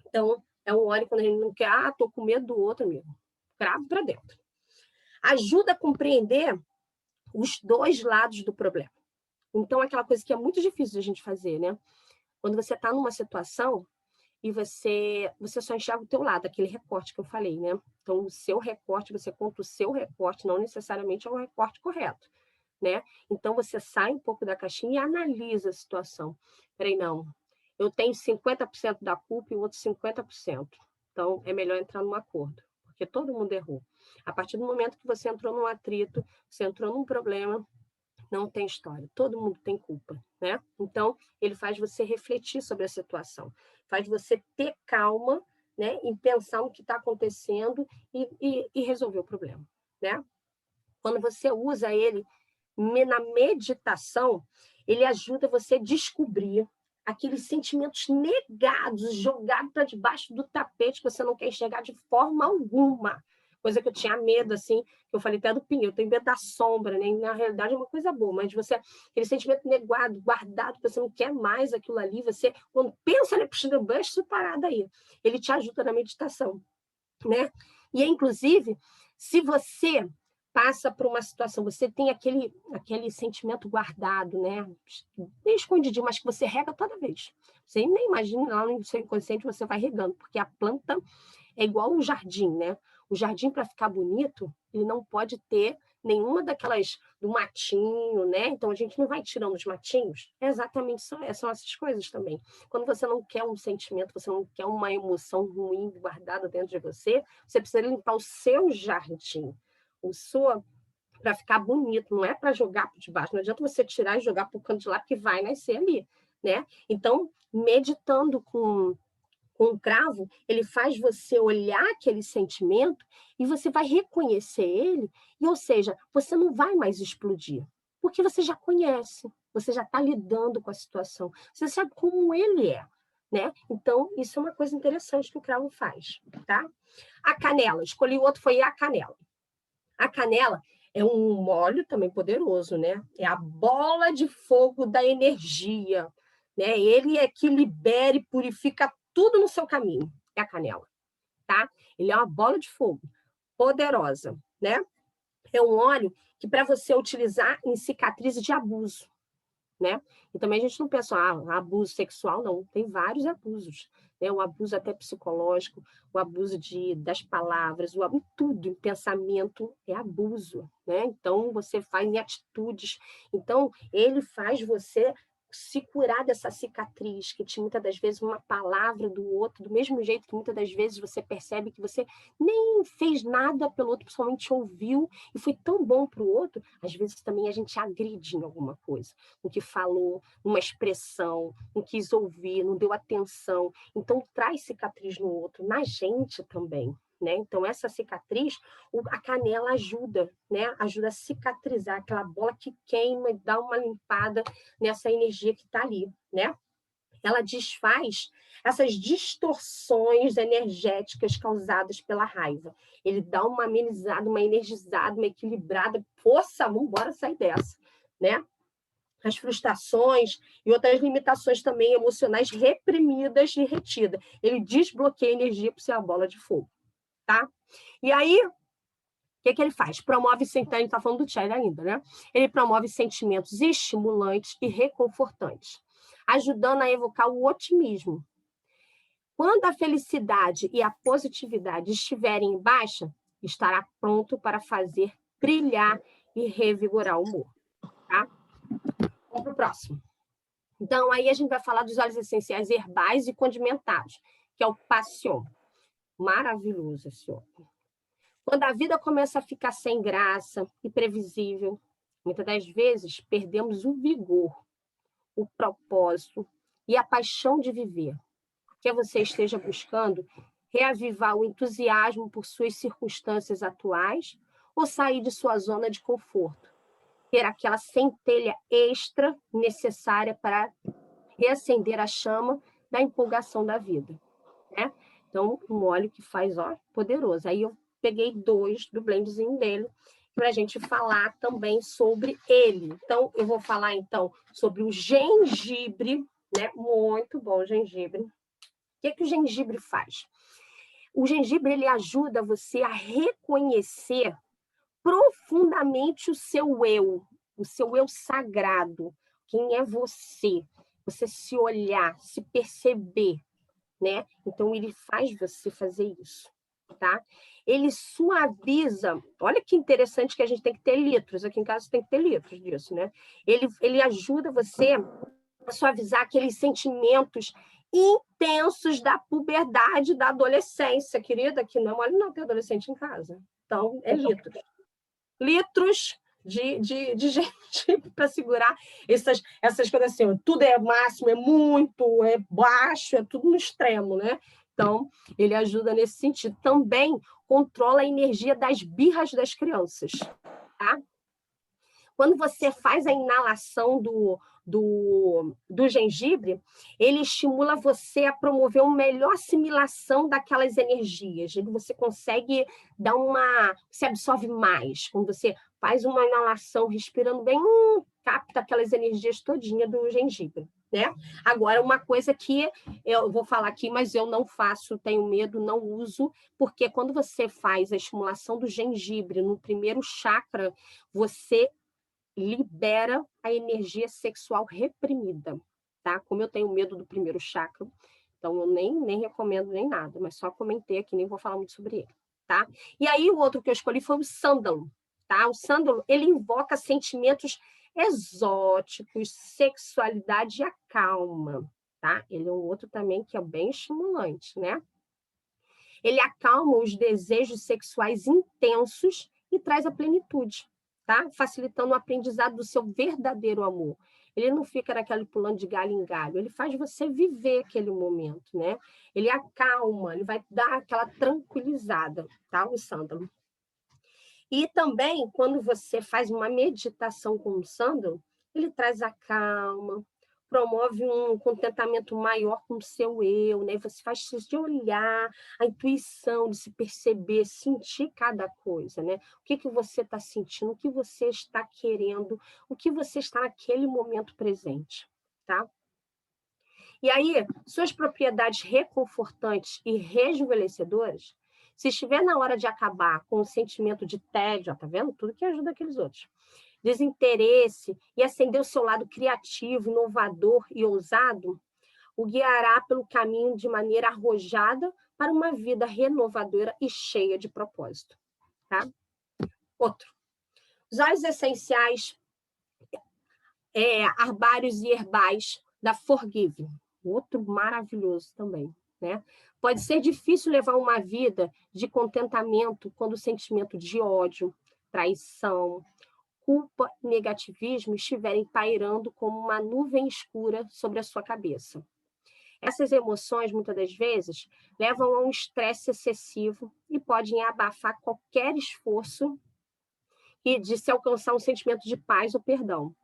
Então, é um óleo quando a gente não quer, tô com medo do outro, amigo. Cravo para dentro. Ajuda a compreender os 2 lados do problema. Então, aquela coisa que é muito difícil de a gente fazer, né? Quando você está numa situação e você só enxerga o teu lado, aquele recorte que eu falei, né? Então, o seu recorte, você conta o seu recorte, não necessariamente é o recorte correto, né? Então, você sai um pouco da caixinha e analisa a situação. Peraí, não, eu tenho 50% da culpa e o outro 50%. Então, é melhor entrar num acordo, porque todo mundo errou. A partir do momento que você entrou num atrito, você entrou num problema, não tem história, todo mundo tem culpa, né? Então, ele faz você refletir sobre a situação, faz você ter calma, né, em pensar no que está acontecendo e resolver o problema, né? Quando você usa ele na meditação, ele ajuda você a descobrir aqueles sentimentos negados, jogados para debaixo do tapete, que você não quer enxergar de forma alguma. Coisa que eu tinha medo, assim, que eu falei até do pinho, eu tenho medo da sombra, né? Na realidade é uma coisa boa, mas você, aquele sentimento negado, guardado, que você não quer mais aquilo ali, você, quando pensa, né, puxa, deixa isso parado aí. Ele te ajuda na meditação, né? E, inclusive, se você passa por uma situação, você tem aquele sentimento guardado, né? Bem escondidinho, mas que você rega toda vez. Você nem imagina, lá no seu inconsciente você vai regando, porque a planta é igual um jardim, né? O jardim, para ficar bonito, ele não pode ter nenhuma daquelas do matinho, né? Então a gente não vai tirando os matinhos. É exatamente são essas coisas também. Quando você não quer um sentimento, você não quer uma emoção ruim guardada dentro de você, você precisa limpar o seu jardim. O seu para ficar bonito, não é para jogar por debaixo. Não adianta você tirar e jogar para o canto de lá, porque vai nascer ali, né? Então, meditando com o cravo, ele faz você olhar aquele sentimento e você vai reconhecer ele, e, ou seja, você não vai mais explodir, porque você já conhece, você já está lidando com a situação, você sabe como ele é, né? Então, isso é uma coisa interessante que o cravo faz, tá? A canela, escolhi o outro, foi a canela. A canela é um óleo também poderoso, né? É a bola de fogo da energia, né? Ele é que libera e purifica tudo no seu caminho. É a canela, tá? Ele é uma bola de fogo poderosa, né? É um óleo que para você utilizar em cicatrizes de abuso. né? E também a gente não pensa, abuso sexual, não. Tem vários abusos, né? O abuso até psicológico, o abuso das palavras, tudo, em pensamento é abuso, né? Então, você faz em atitudes. Então, ele faz você se curar dessa cicatriz, que tinha muitas das vezes uma palavra do outro, do mesmo jeito que muitas das vezes você percebe que você nem fez nada pelo outro, somente ouviu, e foi tão bom para o outro, às vezes também a gente agride em alguma coisa, no que falou, numa expressão, não quis ouvir, não deu atenção, então traz cicatriz no outro, na gente também. Né? Então, essa cicatriz, a canela ajuda, né? Ajuda a cicatrizar aquela bola que queima e dá uma limpada nessa energia que está ali, né? Ela desfaz essas distorções energéticas causadas pela raiva. Ele dá uma amenizada, uma energizada, uma equilibrada. Força, vamos embora sair dessa, né? As frustrações e outras limitações também emocionais reprimidas e retidas. Ele desbloqueia a energia para ser a bola de fogo, tá? E aí, o que ele faz? Promove, a gente está falando do Tchelle ainda, né? Ele promove sentimentos estimulantes e reconfortantes, ajudando a evocar o otimismo. Quando a felicidade e a positividade estiverem em baixa, estará pronto para fazer brilhar e revigorar o humor. Tá? Vamos para o próximo. Então, aí a gente vai falar dos óleos essenciais herbais e condimentados, que é o Passion. Maravilhoso esse óleo. Quando a vida começa a ficar sem graça e previsível, muitas das vezes perdemos o vigor, o propósito e a paixão de viver. Que você esteja buscando reavivar o entusiasmo por suas circunstâncias atuais ou sair de sua zona de conforto, ter aquela centelha extra necessária para reacender a chama da empolgação da vida, né? Então, um óleo que faz, ó, poderoso. Aí eu peguei 2 do blendzinho dele para a gente falar também sobre ele. Então, eu vou falar, então, sobre o gengibre, né? Muito bom o gengibre. O que o gengibre faz? O gengibre, ele ajuda você a reconhecer profundamente o seu eu sagrado, quem é você, você se olhar, se perceber, né? Então, ele faz você fazer isso, tá? Ele suaviza, olha que interessante que a gente tem que ter litros, aqui em casa tem que ter litros disso, né? Ele ajuda você a suavizar aqueles sentimentos intensos da puberdade, da adolescência, querida, que não é mole não ter adolescente em casa. Então, é litros. Litros de gente para segurar essas coisas assim, tudo é máximo, é muito, é baixo, é tudo no extremo, né? Então, ele ajuda nesse sentido. Também controla a energia das birras das crianças, tá? Quando você faz a inalação do gengibre, ele estimula você a promover uma melhor assimilação daquelas energias. Você consegue dar você absorve mais. Quando você faz uma inalação, respirando bem, capta aquelas energias todinha do gengibre. Né? Agora, uma coisa que eu vou falar aqui, mas eu não faço, tenho medo, não uso, porque quando você faz a estimulação do gengibre no primeiro chakra, você libera a energia sexual reprimida, tá? Como eu tenho medo do primeiro chakra, então eu nem recomendo nem nada, mas só comentei aqui, nem vou falar muito sobre ele, tá? E aí o outro que eu escolhi foi o sândalo, tá? O sândalo, ele invoca sentimentos exóticos, sexualidade e a calma, tá? Ele é um outro também que é bem estimulante, né? Ele acalma os desejos sexuais intensos e traz a plenitude, tá? Facilitando o aprendizado do seu verdadeiro amor. Ele não fica naquele pulando de galho em galho, ele faz você viver aquele momento, né? Ele acalma, ele vai dar aquela tranquilizada, tá? O sândalo. E também, quando você faz uma meditação com o sândalo, ele traz a calma, promove um contentamento maior com o seu eu, né? Você faz de olhar, a intuição, de se perceber, sentir cada coisa, né? O que você está sentindo, o que você está querendo, o que você está naquele momento presente, tá? E aí, suas propriedades reconfortantes e rejuvenescedoras, se estiver na hora de acabar com o sentimento de tédio, ó, tá vendo? Tudo que ajuda aqueles outros. desinteresse e acender o seu lado criativo, inovador e ousado, o guiará pelo caminho de maneira arrojada para uma vida renovadora e cheia de propósito. Tá? Outro. Os óleos essenciais, arbários e herbais da Forgive. Outro maravilhoso também. Né? Pode ser difícil levar uma vida de contentamento quando o sentimento de ódio, traição, culpa e negativismo estiverem pairando como uma nuvem escura sobre a sua cabeça. Essas emoções, muitas das vezes, levam a um estresse excessivo e podem abafar qualquer esforço de se alcançar um sentimento de paz ou perdão.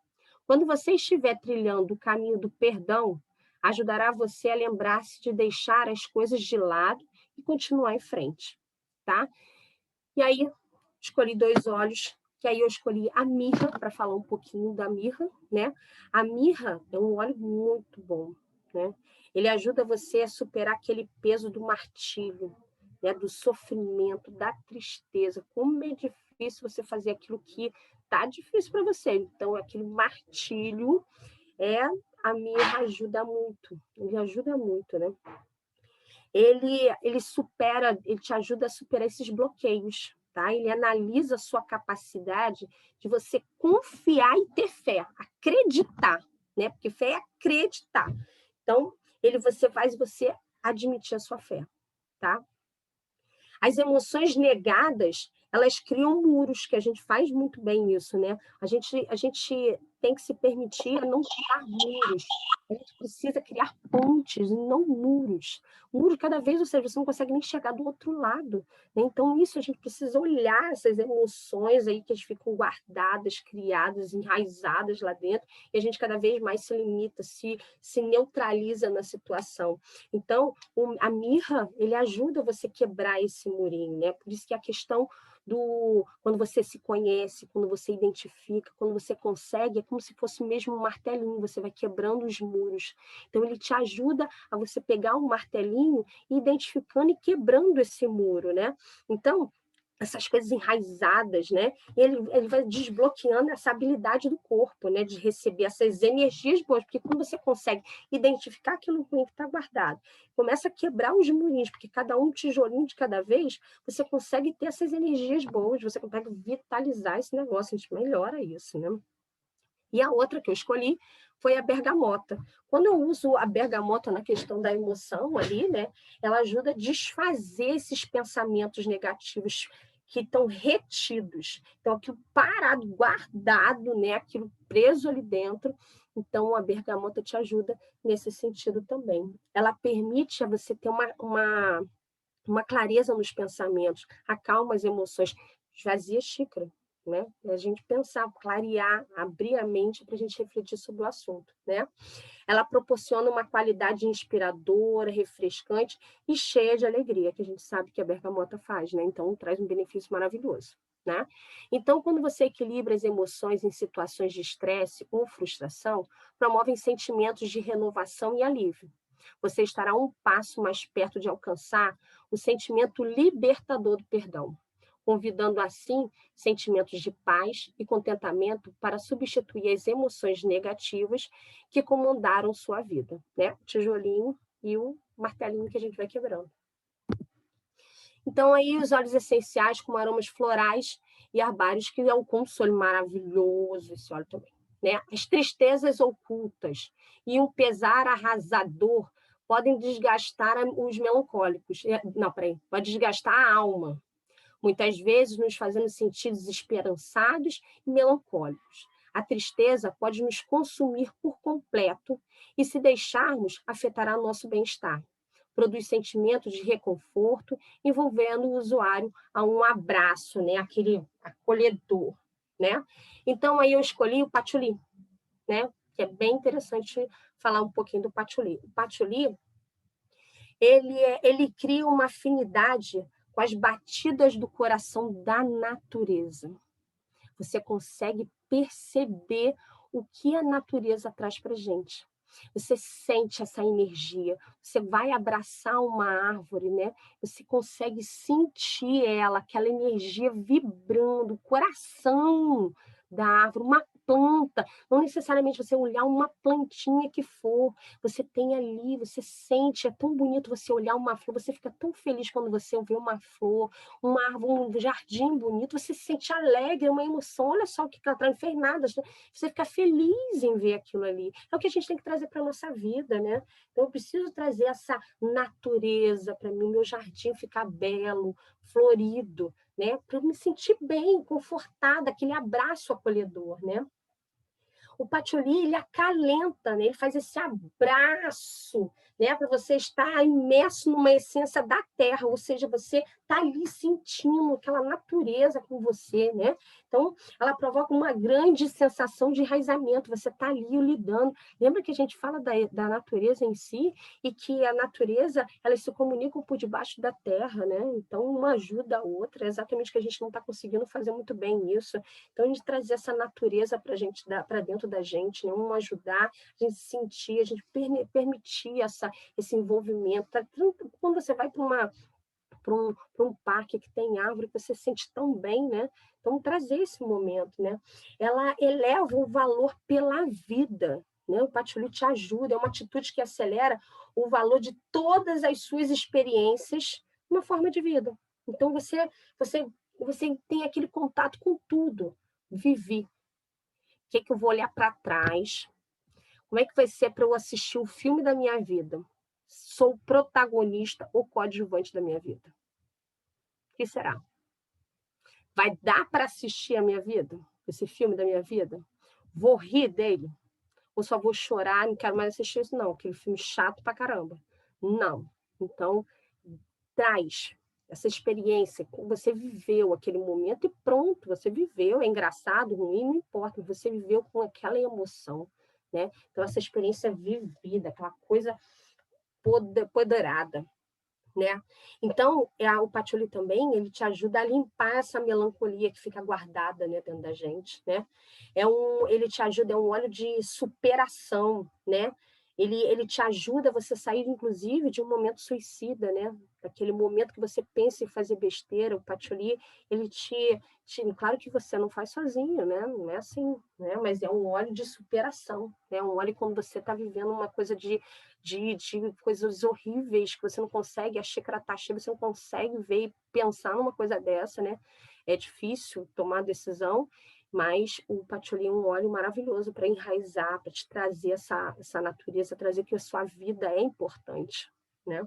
Quando você estiver trilhando o caminho do perdão, ajudará você a lembrar-se de deixar as coisas de lado e continuar em frente, tá? E aí, escolhi 2 óleos, que aí eu escolhi a mirra, para falar um pouquinho da mirra, né? A mirra é um óleo muito bom, né? Ele ajuda você a superar aquele peso do martírio, né? Do sofrimento, da tristeza. Como é difícil você fazer aquilo que tá difícil para você. Então, aquele martírio, a mirra ajuda muito. Ele ajuda muito, né? Ele te ajuda a superar esses bloqueios, tá? Ele analisa a sua capacidade de você confiar e ter fé, acreditar, né? Porque fé é acreditar. Então, você faz você admitir a sua fé, tá? As emoções negadas, elas criam muros, que a gente faz muito bem isso, né? A gente tem que se permitir a não criar muros. A gente precisa criar pontes, e não muros. Muro cada vez, ou seja, você não consegue nem chegar do outro lado, né? Então, isso a gente precisa olhar essas emoções aí que ficam guardadas, criadas, enraizadas lá dentro, e a gente cada vez mais se limita, se neutraliza na situação. Então, a mirra, ele ajuda você a quebrar esse murinho, né? Por isso que a questão quando você se conhece, quando você identifica, quando você consegue, é como se fosse mesmo um martelinho, você vai quebrando os muros. Então, ele te ajuda a você pegar um martelinho e identificando e quebrando esse muro, né? Então, essas coisas enraizadas, né? Ele vai desbloqueando essa habilidade do corpo, né? De receber essas energias boas, porque quando você consegue identificar aquilo ruim que está guardado, começa a quebrar os murinhos, porque cada um tijolinho de cada vez, você consegue ter essas energias boas, você consegue vitalizar esse negócio, a gente melhora isso, né? E a outra que eu escolhi foi a bergamota. Quando eu uso a bergamota na questão da emoção ali, né, ela ajuda a desfazer esses pensamentos negativos que estão retidos. Então, aquilo parado, guardado, né, aquilo preso ali dentro. Então, a bergamota te ajuda nesse sentido também. Ela permite a você ter uma clareza nos pensamentos, acalma as emoções, esvazia a xícara, né? A gente pensar, clarear, abrir a mente para a gente refletir sobre o assunto, né? Ela proporciona uma qualidade inspiradora, refrescante e cheia de alegria, que a gente sabe que a bergamota faz, né? Então, traz um benefício maravilhoso, né? Então, quando você equilibra as emoções em situações de estresse ou frustração, promovem sentimentos de renovação e alívio. Você estará um passo mais perto de alcançar o sentimento libertador do perdão, convidando assim sentimentos de paz e contentamento para substituir as emoções negativas que comandaram sua vida, né? O tijolinho e o martelinho que a gente vai quebrando. Então, aí, os óleos essenciais com aromas florais e arbáreos, que é um consolo maravilhoso esse óleo também. Né? As tristezas ocultas e um pesar arrasador podem desgastar os melancólicos. Não, peraí, pode desgastar a alma, muitas vezes nos fazendo sentir desesperançados e melancólicos. A tristeza pode nos consumir por completo e, se deixarmos, afetará nosso bem-estar. Produz sentimentos de reconforto, envolvendo o usuário a um abraço, né? Aquele acolhedor, né? Então, aí eu escolhi o patchouli, né? Que é bem interessante falar um pouquinho do patchouli. O patchouli, ele cria uma afinidade com as batidas do coração da natureza. Você consegue perceber o que a natureza traz para a gente. Você sente essa energia, você vai abraçar uma árvore, né? Você consegue sentir ela, aquela energia vibrando, o coração da árvore, uma planta, não necessariamente você olhar uma plantinha que for, você tem ali, você sente, é tão bonito você olhar uma flor, você fica tão feliz quando você vê uma flor, uma árvore, um jardim bonito, você se sente alegre, é uma emoção, olha só o que ela traz, não fez nada, você fica feliz em ver aquilo ali. É o que a gente tem que trazer para a nossa vida, né? Então, eu preciso trazer essa natureza para mim, meu jardim ficar belo, florido, né? Para eu me sentir bem, confortada, aquele abraço acolhedor, né? O patchouli, ele acalenta, né? Ele faz esse abraço, né? Para você estar imerso numa essência da terra, ou seja, você está ali sentindo aquela natureza com você, né? Então, ela provoca uma grande sensação de enraizamento, você está ali lidando. Lembra que a gente fala da natureza em si e que a natureza, elas se comunicam por debaixo da terra, né? Então, uma ajuda a outra, é exatamente o que a gente não está conseguindo fazer muito bem isso. Então, a gente trazer essa natureza para gente, para dentro da gente, né? Um ajudar, a gente sentir, a gente permitir esse envolvimento. Quando você vai para um parque que tem árvore, que você se sente tão bem, né? Então, trazer esse momento, né? Ela eleva o valor pela vida, né? O patchouli te ajuda, é uma atitude que acelera o valor de todas as suas experiências numa forma de vida. Então, você tem aquele contato com tudo. Vivi. O que eu vou olhar para trás? Como é que vai ser para eu assistir o filme da minha vida? Sou protagonista ou coadjuvante da minha vida? O que será? Vai dar para assistir a minha vida? Esse filme da minha vida? Vou rir dele? Ou só vou chorar, não quero mais assistir isso? Não, aquele filme chato pra caramba. Não. Então, traz essa experiência, você viveu aquele momento e pronto, você viveu, é engraçado, ruim, não importa, você viveu com aquela emoção, né? Então, essa experiência vivida, aquela coisa poderada, né? Então, o patchouli também, ele te ajuda a limpar essa melancolia que fica guardada, né, dentro da gente, né? Ele te ajuda, é um óleo de superação, né? Ele te ajuda a você sair, inclusive, de um momento suicida, né? Daquele momento que você pensa em fazer besteira, o patchouli, ele claro que você não faz sozinho, né? Não é assim, né? Mas é um óleo de superação, né? Um óleo quando você está vivendo uma coisa de coisas horríveis que você não consegue, a xícara tá cheia, você não consegue ver e pensar numa coisa dessa, né? É difícil tomar decisão, mas o patchouli é um óleo maravilhoso para enraizar, para te trazer essa natureza, trazer que a sua vida é importante, né?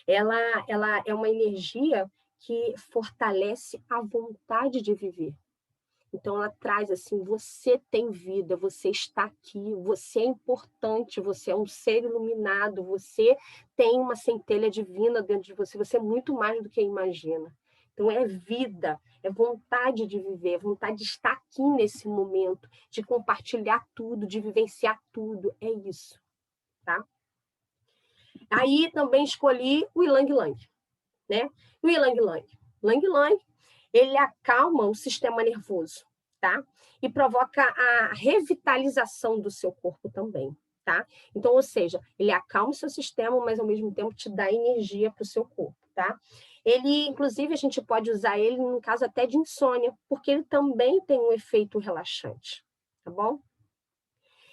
Ela é uma energia que fortalece a vontade de viver. Então ela traz assim, você tem vida, você está aqui, você é importante, você é um ser iluminado, você tem uma centelha divina dentro de você, você é muito mais do que imagina. Então é vida, é vontade de viver, é vontade de estar aqui nesse momento, de compartilhar tudo, de vivenciar tudo, é isso, tá? Aí também escolhi o Ylang Ylang, né? O Ylang Ylang. Ylang Ylang, ele acalma o sistema nervoso, tá? E provoca a revitalização do seu corpo também, tá? Então, ou seja, ele acalma o seu sistema, mas ao mesmo tempo te dá energia para o seu corpo, tá? Ele, inclusive, a gente pode usar ele no caso até de insônia, porque ele também tem um efeito relaxante, tá bom?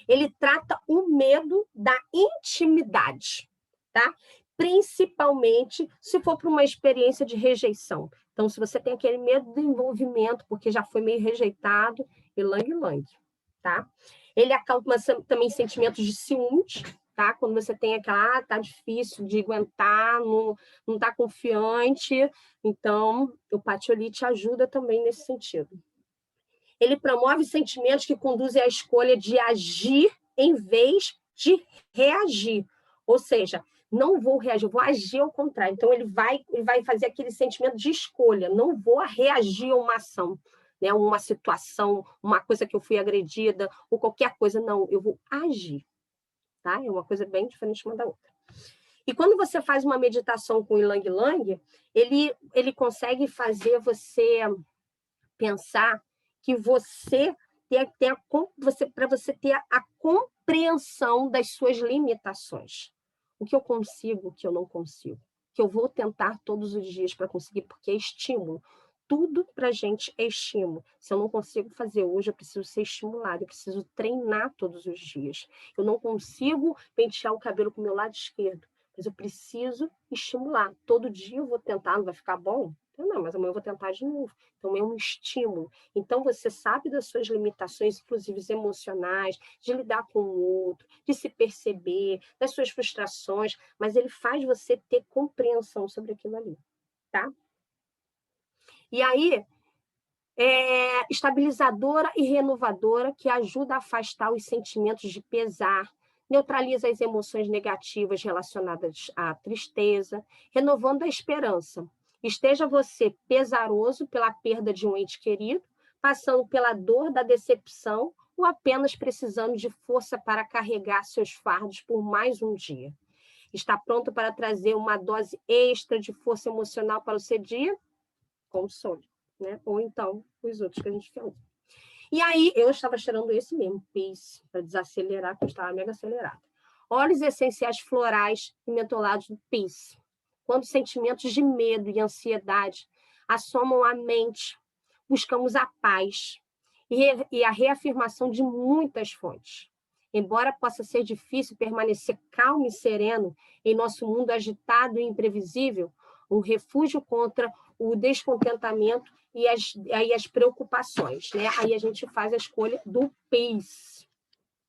Ele trata o medo da intimidade, tá? Principalmente se for para uma experiência de rejeição. Então, se você tem aquele medo do envolvimento, porque já foi meio rejeitado, ylang ylang, tá? Ele acalma também sentimentos de ciúmes, tá? Quando você tem aquela, tá difícil de aguentar, não tá confiante, então o patchouli te ajuda também nesse sentido. Ele promove sentimentos que conduzem à escolha de agir em vez de reagir. Ou seja, não vou reagir, eu vou agir ao contrário. Então, ele vai fazer aquele sentimento de escolha, não vou reagir a uma ação, né? Uma situação, uma coisa que eu fui agredida, ou qualquer coisa, não, eu vou agir. Tá? É uma coisa bem diferente uma da outra. E quando você faz uma meditação com o Ylang Ylang, ele consegue fazer você pensar que para você ter a compreensão das suas limitações. O que eu consigo, o que eu não consigo. Que eu vou tentar todos os dias para conseguir, porque é estímulo. tudo para a gente é estímulo. Se eu não consigo fazer hoje, eu preciso ser estimulado, eu preciso treinar todos os dias. Eu não consigo pentear o cabelo com o meu lado esquerdo, mas eu preciso estimular. Todo dia eu vou tentar, não vai ficar bom? Não, mas amanhã eu vou tentar de novo. Então, é um estímulo. Então, você sabe das suas limitações, inclusive emocionais, de lidar com o outro, de se perceber, das suas frustrações, mas ele faz você ter compreensão sobre aquilo ali, tá? E aí, estabilizadora e renovadora, que ajuda a afastar os sentimentos de pesar, neutraliza as emoções negativas relacionadas à tristeza, renovando a esperança. Esteja você pesaroso pela perda de um ente querido, passando pela dor da decepção ou apenas precisando de força para carregar seus fardos por mais um dia. Está pronto para trazer uma dose extra de força emocional para o seu dia? Console, né? Ou então os outros que a gente falou. E aí, eu estava cheirando esse mesmo, Peace, para desacelerar, porque eu estava mega acelerada. Óleos essenciais florais e mentolados do Peace. Quando sentimentos de medo e ansiedade assomam a mente, buscamos a paz e a reafirmação de muitas fontes. Embora possa ser difícil permanecer calmo e sereno em nosso mundo agitado e imprevisível, um refúgio contra o descontentamento e as preocupações, né? Aí a gente faz a escolha do peace.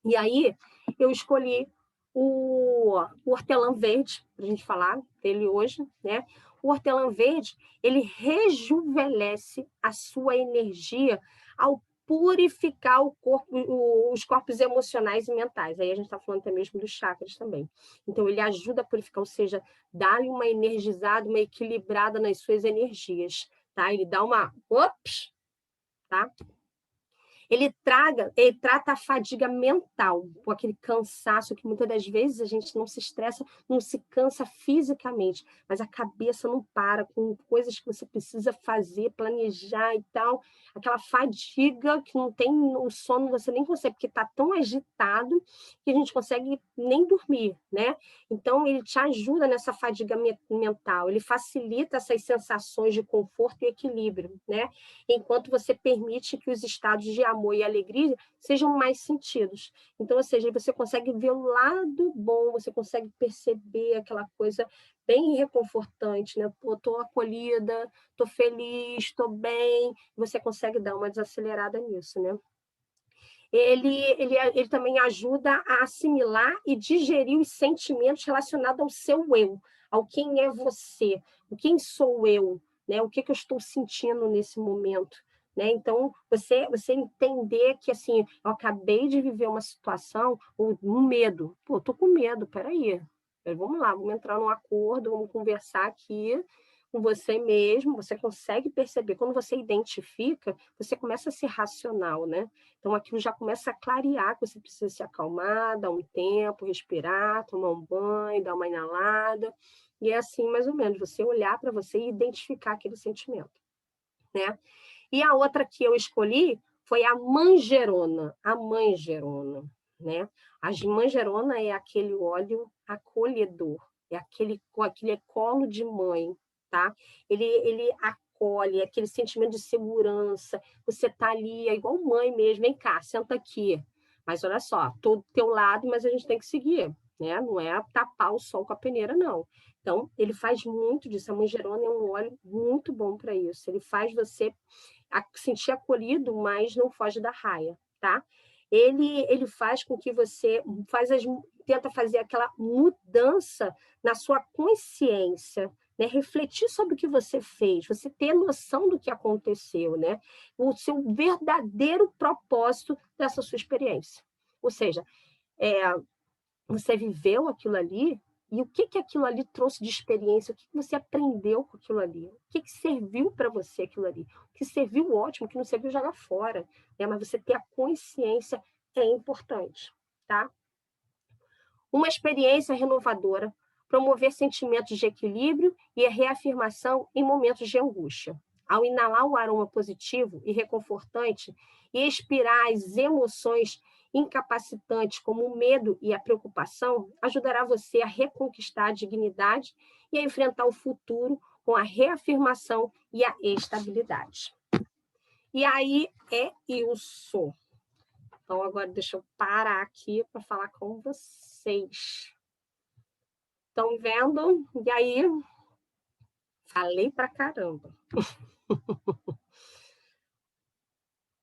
E aí eu escolhi o hortelã verde, para a gente falar dele hoje, né? O hortelã verde, ele rejuvenesce a sua energia ao purificar o corpo, os corpos emocionais e mentais. Aí a gente está falando até mesmo dos chakras também. Então, ele ajuda a purificar, ou seja, dá-lhe uma energizada, uma equilibrada nas suas energias, tá? Ele dá uma... Ops! Tá? Ele trata a fadiga mental, com aquele cansaço que muitas das vezes a gente não se estressa, não se cansa fisicamente, mas a cabeça não para com coisas que você precisa fazer, planejar e tal. Aquela fadiga que não tem o sono, você nem consegue, porque está tão agitado que a gente consegue nem dormir, né? Então, ele te ajuda nessa fadiga mental, ele facilita essas sensações de conforto e equilíbrio, né? Enquanto você permite que os estados de amor e alegria sejam mais sentidos. Então, ou seja, você consegue ver o lado bom, você consegue perceber aquela coisa bem reconfortante, né? Pô, tô acolhida, tô feliz, tô bem. Você consegue dar uma desacelerada nisso, né? Ele também ajuda a assimilar e digerir os sentimentos relacionados ao seu eu, ao quem é você, o quem sou eu, né? O que eu estou sentindo nesse momento. Né? Então, você entender que, assim, eu acabei de viver uma situação, um medo. Pô, tô com medo, peraí. Vamos lá, vamos entrar num acordo, vamos conversar aqui com você mesmo, você consegue perceber. Quando você identifica, você começa a ser racional, né? Então, aquilo já começa a clarear que você precisa se acalmar, dar um tempo, respirar, tomar um banho, dar uma inalada. E é assim, mais ou menos, você olhar para você e identificar aquele sentimento, né? E a outra que eu escolhi foi a manjerona, né? A manjerona é aquele óleo acolhedor, é aquele colo de mãe, tá? Ele acolhe, é aquele sentimento de segurança, você tá ali, é igual mãe mesmo, vem cá, senta aqui. Mas olha só, tô do teu lado, mas a gente tem que seguir, né? Não é tapar o sol com a peneira, não. Então, ele faz muito disso. A manjerona é um óleo muito bom para isso. Ele faz você sentir acolhido, mas não foge da raia, tá? Ele faz com que você tenta fazer aquela mudança na sua consciência, né? Refletir sobre o que você fez, você ter noção do que aconteceu, né? O seu verdadeiro propósito dessa sua experiência. Ou seja, você viveu aquilo ali e o que aquilo ali trouxe de experiência, o que você aprendeu com aquilo ali, o que serviu para você aquilo ali, o que serviu ótimo, o que não serviu joga fora, né? Mas você ter a consciência é importante, tá? Uma experiência renovadora, promover sentimentos de equilíbrio e a reafirmação em momentos de angústia. Ao inalar o aroma positivo e reconfortante e expirar as emoções incapacitantes como o medo e a preocupação, ajudará você a reconquistar a dignidade e a enfrentar o futuro com a reafirmação e a estabilidade. E aí é isso. Então, agora deixa eu parar aqui para falar com vocês. Estão vendo? E aí, falei pra caramba.